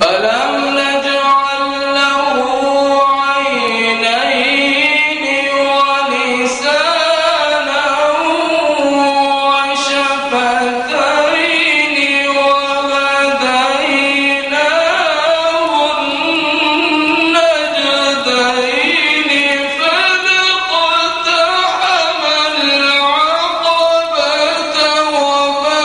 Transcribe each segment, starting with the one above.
ألم نجعل له عينين ولسانا وشفتين وهديناه النجدين فلاقتحم العقبة وما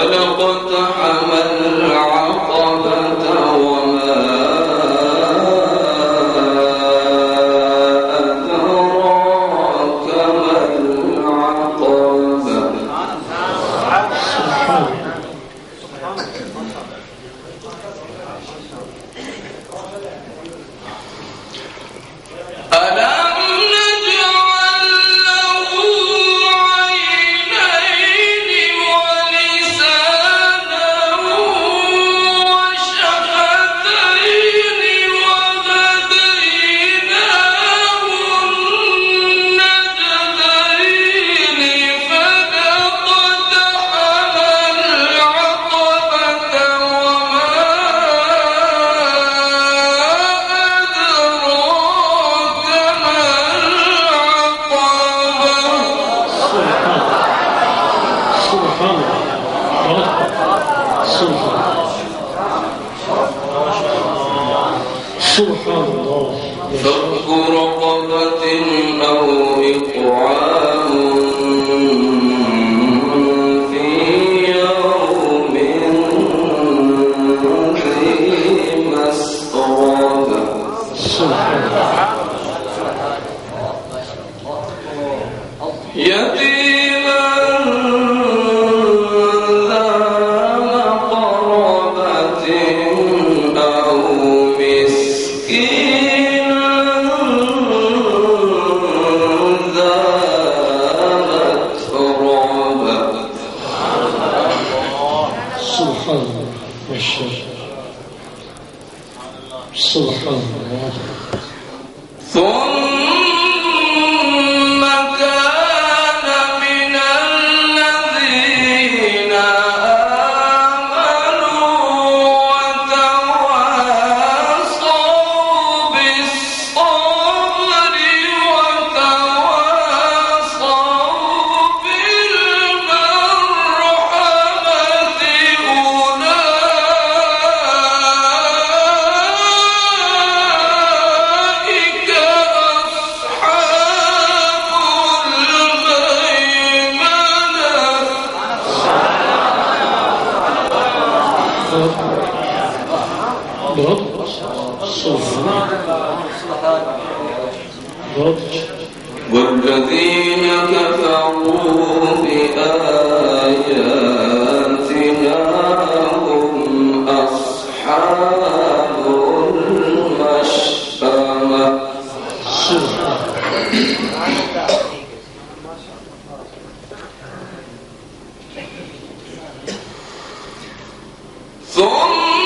فلاقتحم العقبة وما أدراك ما العقبة ألم نجعل له عينين ولسانا وشفتين وهديناه النجدين فلاقتحم العقبة وما أدراك ما سبحان الله. فك رقبة أو إطعام في يوم ذي مسغبة يتيما ذا مقربة أو مسكينا ذا متربة سبحان الله والشر. سبحان الله. ثم كان من الذين آمنوا وتواصوا بالصبر وتواصوا بالمرحمة أولئك أصحاب والذين كفروا بآياتنا هم أصحاب المشأمة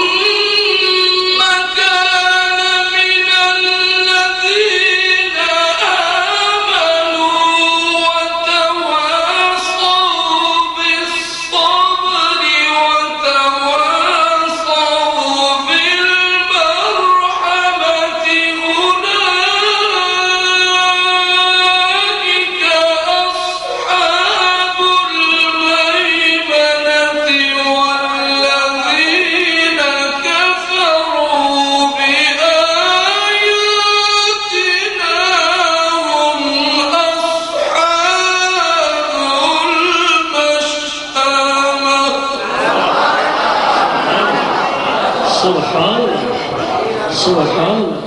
ثم كان من الذين آمنوا وتواصوا بالصبر وتواصوا بالمرحمة أولئك أصحاب الميمنة والذين كفروا بآياتنا هم أصحاب المشأمة سبحان الله. سبحان الله.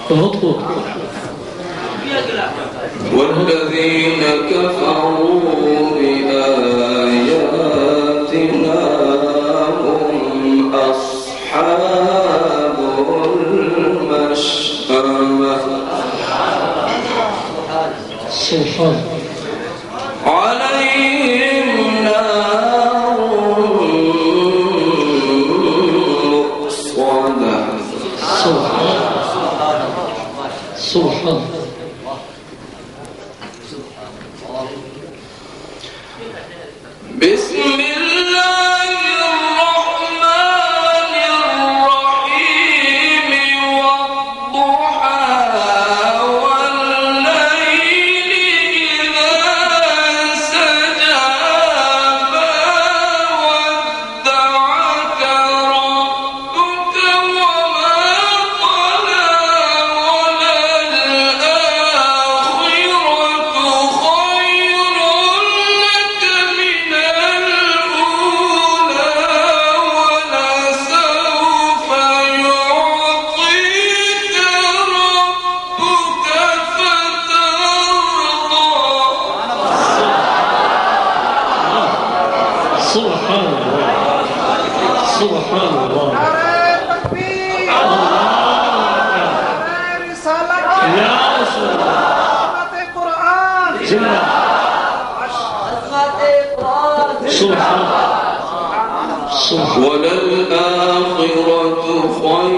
اطلق والذين كفروا بآياتنا هم أصحاب المشأمة سبحان عليهم نار مؤصدة سبحان سبحان بسم الله الرحمن الرحيم والضحى والليل إذا سجى ما ودعك ربك وما قلى وللآخرة خير لك من الأولى ولسوف يعطيك ربك فترضى سبحان الله سبحان الله يا رسول الله جنة سبحان سبحان وللآخرة خير